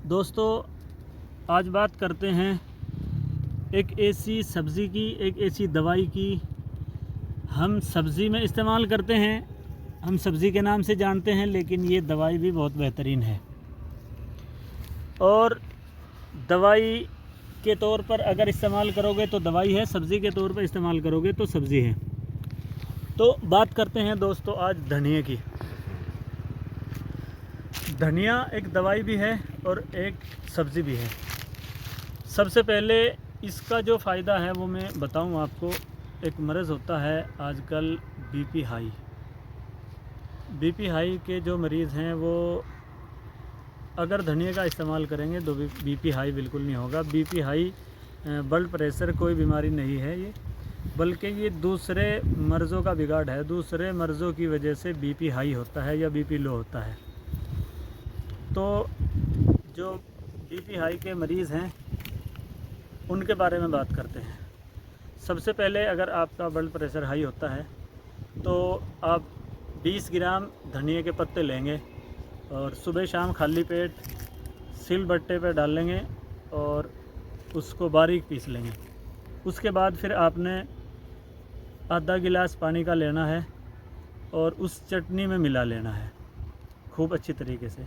दोस्तों, आज बात करते हैं एक ऐसी सब्ज़ी की, एक ऐसी दवाई की हम सब्ज़ी में इस्तेमाल करते हैं, हम सब्ज़ी के नाम से जानते हैं, लेकिन ये दवाई भी बहुत बेहतरीन है। और दवाई के तौर पर अगर इस्तेमाल करोगे तो दवाई है, सब्ज़ी के तौर पर इस्तेमाल करोगे तो सब्ज़ी है। तो बात करते हैं दोस्तों आज धनिया की। धनिया एक दवाई भी है और एक सब्ज़ी भी है। सबसे पहले इसका जो फ़ायदा है वो मैं बताऊं आपको। एक मर्ज़ होता है आजकल बीपी हाई के जो मरीज़ हैं वो अगर धनिया का इस्तेमाल करेंगे तो बीपी हाई बिल्कुल नहीं होगा। बीपी हाई ब्लड प्रेशर कोई बीमारी नहीं है ये, बल्कि ये दूसरे मर्ज़ों का बिगाड़ है। दूसरे मर्ज़ों की वजह से बीपी हाई होता है या बीपी लो होता है। तो जो बीपी हाई के मरीज़ हैं उनके बारे में बात करते हैं। सबसे पहले अगर आपका ब्लड प्रेशर हाई होता है तो आप 20 ग्राम धनिया के पत्ते लेंगे और सुबह शाम खाली पेट सिलबट्टे पे डाल लेंगे और उसको बारीक पीस लेंगे। उसके बाद फिर आपने आधा गिलास पानी का लेना है और उस चटनी में मिला लेना है खूब अच्छी तरीके से,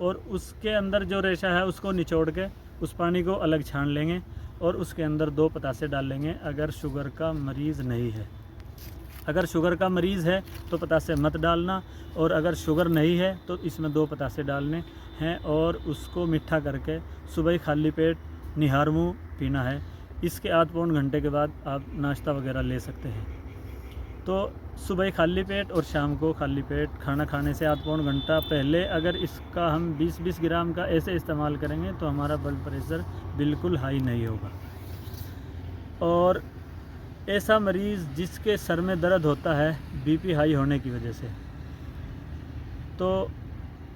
और उसके अंदर जो रेशा है उसको निचोड़ के उस पानी को अलग छान लेंगे और उसके अंदर 2 पतासे डाल लेंगे। अगर शुगर का मरीज़ नहीं है, अगर शुगर का मरीज़ है तो पतासे मत डालना, और अगर शुगर नहीं है तो इसमें 2 पतासे डालने हैं और उसको मीठा करके सुबह ही खाली पेट निहार मुँह पीना है। इसके आध पौन घंटे के बाद आप नाश्ता वगैरह ले सकते हैं। तो सुबह खाली पेट और शाम को खाली पेट, खाना खाने से आध पौन घंटा पहले अगर इसका हम 20-20 ग्राम का ऐसे इस्तेमाल करेंगे तो हमारा ब्लड प्रेशर बिल्कुल हाई नहीं होगा। और ऐसा मरीज़ जिसके सर में दर्द होता है बीपी हाई होने की वजह से, तो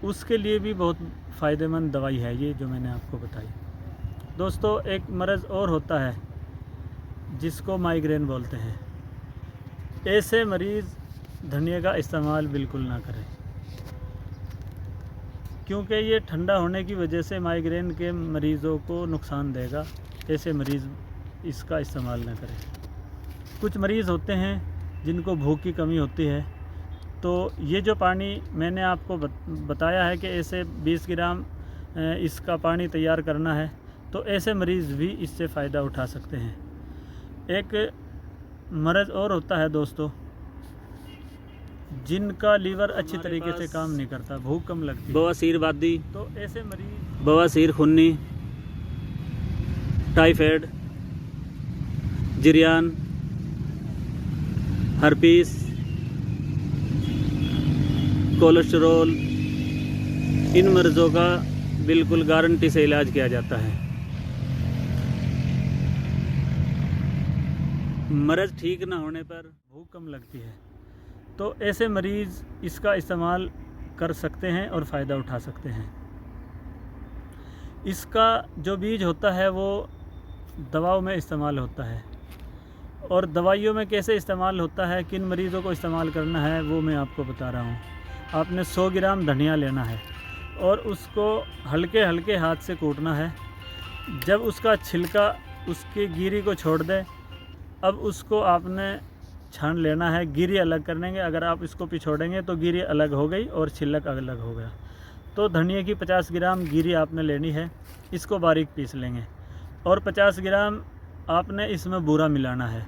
उसके लिए भी बहुत फ़ायदेमंद दवाई है ये जो मैंने आपको बताई। दोस्तों, एक मर्ज़ और होता है जिसको माइग्रेन बोलते हैं। ऐसे मरीज़ धनिया का इस्तेमाल बिल्कुल ना करें, क्योंकि ये ठंडा होने की वजह से माइग्रेन के मरीज़ों को नुकसान देगा। ऐसे मरीज़ इसका इस्तेमाल ना करें। कुछ मरीज़ होते हैं जिनको भूख की कमी होती है, तो ये जो पानी मैंने आपको बताया है कि ऐसे 20 ग्राम इसका पानी तैयार करना है, तो ऐसे मरीज़ भी इससे फ़ायदा उठा सकते हैं। एक मर्ज़ और होता है दोस्तों जिनका लीवर अच्छी तरीके से काम नहीं करता, भूख कम लगती है, बवासीर वादी, तो ऐसे मरीज़ बवासीर खूनी, टाइफाइड, जिरियान, हर्पीस, कोलेस्टेरोल, इन मर्ज़ों का बिल्कुल गारंटी से इलाज किया जाता है। मर्ज़ ठीक ना होने पर भूख कम लगती है, तो ऐसे मरीज़ इसका इस्तेमाल कर सकते हैं और फ़ायदा उठा सकते हैं। इसका जो बीज होता है वो दवाओं में इस्तेमाल होता है, और दवाइयों में कैसे इस्तेमाल होता है, किन मरीज़ों को इस्तेमाल करना है वो मैं आपको बता रहा हूँ। आपने 100 ग्राम धनिया लेना है और उसको हल्के हल्के हाथ से कूटना है। जब उसका छिलका उसकी गिरी को छोड़ दे, अब उसको आपने छान लेना है। गिरी अलग करने के, अगर आप इसको पिछोड़ेंगे तो गिरी अलग हो गई और छिलक अलग हो गया। तो धनिया की 50 ग्राम गिरी आपने लेनी है, इसको बारीक पीस लेंगे और 50 ग्राम आपने इसमें बूरा मिलाना है।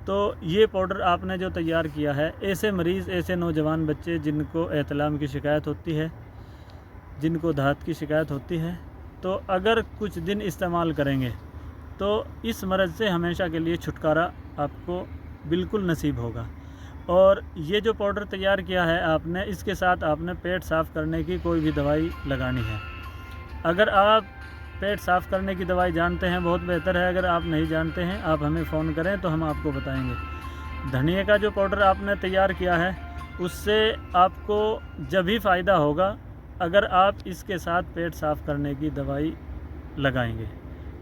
तो ये पाउडर आपने जो तैयार किया है, ऐसे मरीज़, ऐसे नौजवान बच्चे जिनको एहतलाम की शिकायत होती है, जिनको धात की शिकायत होती है, तो अगर कुछ दिन इस्तेमाल करेंगे तो इस मर्ज़ से हमेशा के लिए छुटकारा आपको बिल्कुल नसीब होगा। और ये जो पाउडर तैयार किया है आपने, इसके साथ आपने पेट साफ़ करने की कोई भी दवाई लगानी है। अगर आप पेट साफ़ करने की दवाई जानते हैं बहुत बेहतर है, अगर आप नहीं जानते हैं आप हमें फ़ोन करें तो हम आपको बताएंगे। धनिया का जो पाउडर आपने तैयार किया है उससे आपको जब भी फ़ायदा होगा अगर आप इसके साथ पेट साफ़ करने की दवाई लगाएंगे।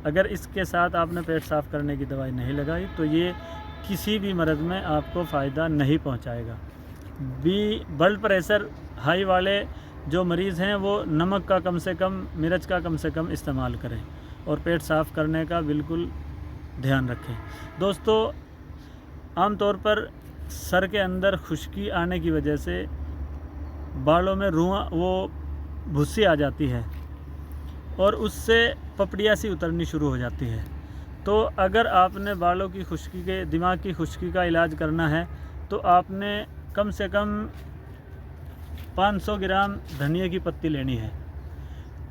अगर इसके साथ आपने पेट साफ़ करने की दवाई नहीं लगाई तो ये किसी भी मर्ज़ में आपको फ़ायदा नहीं पहुंचाएगा। ब्लड प्रेशर हाई वाले जो मरीज़ हैं वो नमक का कम से कम, मिर्च का कम से कम इस्तेमाल करें और पेट साफ़ करने का बिल्कुल ध्यान रखें। दोस्तों, आमतौर पर सर के अंदर खुश्की आने की वजह से बालों में रुआं, वो भुस्सी आ जाती है और उससे पपड़ियाँ सी उतरनी शुरू हो जाती है। तो अगर आपने बालों की खुश्की के, दिमाग की खुश्की का इलाज करना है तो आपने कम से कम 500 ग्राम धनिया की पत्ती लेनी है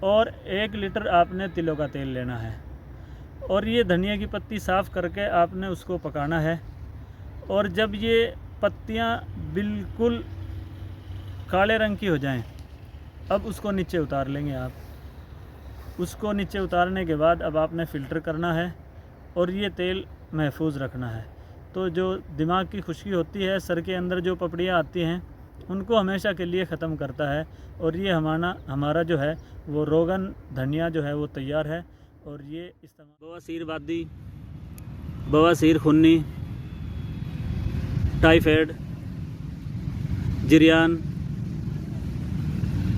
और 1 लीटर आपने तिलों का तेल लेना है और ये धनिया की पत्ती साफ़ करके आपने उसको पकाना है। और जब ये पत्तियाँ बिल्कुल काले रंग की हो जाएं, अब उसको नीचे उतार लेंगे आप। उसको नीचे उतारने के बाद अब आपने फ़िल्टर करना है और ये तेल महफूज रखना है। तो जो दिमाग की खुश्की होती है, सर के अंदर जो पपड़ियाँ आती हैं, उनको हमेशा के लिए ख़त्म करता है। और ये हमारा जो है वो रोगन धनिया जो है वो तैयार है। और ये इस्तेमाल बवासीर वादी, बवासीर खूनी, टाइफाइड, जिरियान,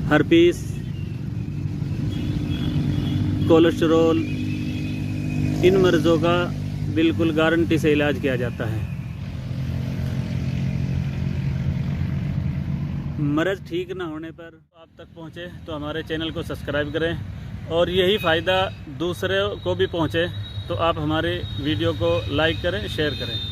हर्पीस, कोलेस्टेरोल, इन मर्ज़ों का बिल्कुल गारंटी से इलाज किया जाता है। मर्ज़ ठीक ना होने पर आप तक पहुँचे तो हमारे चैनल को सब्सक्राइब करें और यही फ़ायदा दूसरे को भी पहुँचे तो आप हमारे वीडियो को लाइक करें, शेयर करें।